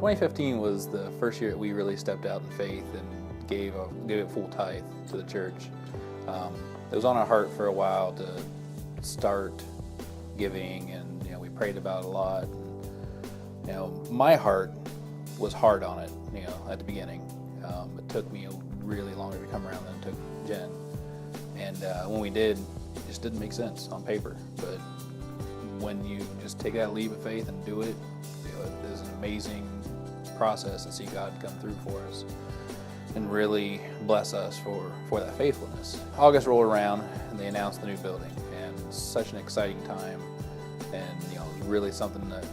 2015 was the first year that we really stepped out in faith and gave it full tithe to the church. It was on our heart for a while to start giving, and we prayed about it a lot. And, my heart was hard on it, at the beginning. It took me really longer to come around than it took Jen. And when we did, it just didn't make sense on paper. But when you just take that leap of faith and do it, it is an amazing process to see God come through for us and really bless us for that faithfulness. August rolled around and they announced the new building, and such an exciting time, and really something that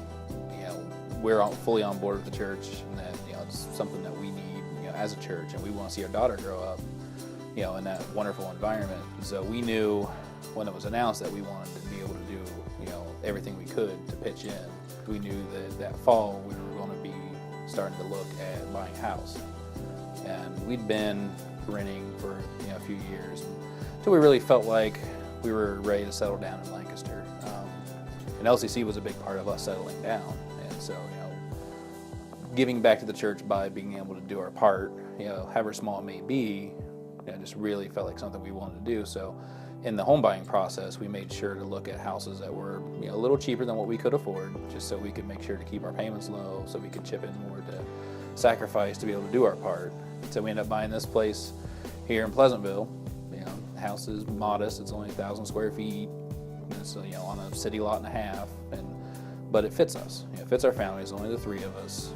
we're fully on board with the church, and that it's something that we need as a church, and we want to see our daughter grow up in that wonderful environment. So we knew when it was announced that we wanted to be able to do everything we could to pitch in. We knew that fall we were going to be starting to look at buying a house, and we'd been renting for a few years until we really felt like we were ready to settle down in Lancaster. And LCC was a big part of us settling down, and so giving back to the church by being able to do our part, however small it may be, just really felt like something we wanted to do. So in the home buying process, we made sure to look at houses that were a little cheaper than what we could afford, just so we could make sure to keep our payments low, so we could chip in more to sacrifice to be able to do our part. So we ended up buying this place here in Pleasantville. The house is modest; it's only 1,000 square feet. It's on a city lot and a half, but it fits us. It fits our family. It's only the three of us,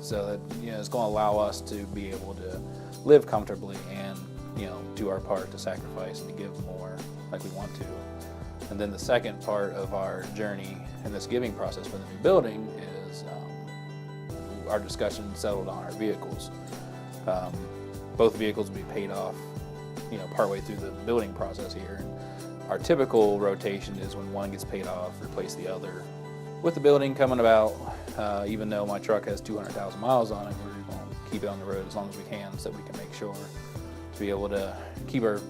so that it's going to allow us to be able to live comfortably and do our part to sacrifice and to give more like we want to. And then the second part of our journey in this giving process for the new building is our discussion settled on our vehicles. Both vehicles will be paid off partway through the building process here. Our typical rotation is when one gets paid off, replace the other. With the building coming about, even though my truck has 200,000 miles on it, we're going to keep it on the road as long as we can, so we can make sure to be able to keep our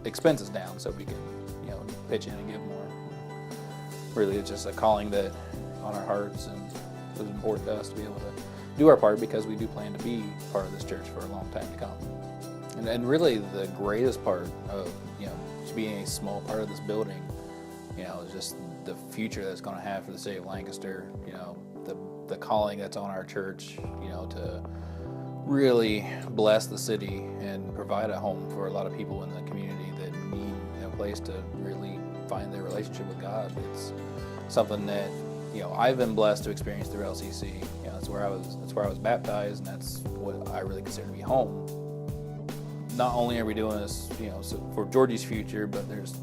expenses down, so we can pitch in and give more. Really, it's just a calling that on our hearts, and it was important to us to be able to do our part, because we do plan to be part of this church for a long time to come. And really the greatest part of being a small part of this building is just the future that's going to have for the city of Lancaster. The calling that's on our church to really bless the city and provide a home for a lot of people in the community that need a place to really find their relationship with God. It's something that I've been blessed to experience through LCC. That's where I was baptized, and that's what I really consider to be home. Not only are we doing this for Georgie's future, but there's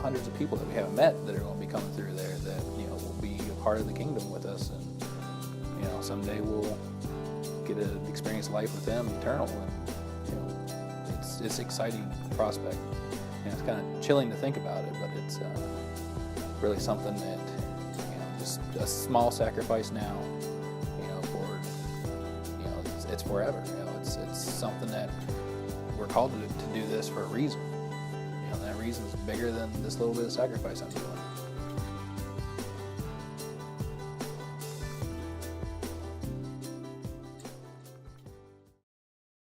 hundreds of people that we haven't met that are going to be coming through there that will be a part of the kingdom with us, and someday we'll get to experience life with them eternal. And it's an exciting prospect. It's kind of chilling to think about it, but it's really something that just a small sacrifice now for it's forever. It's something that we're called to do this for a reason. That reason is bigger than this little bit of sacrifice I'm doing.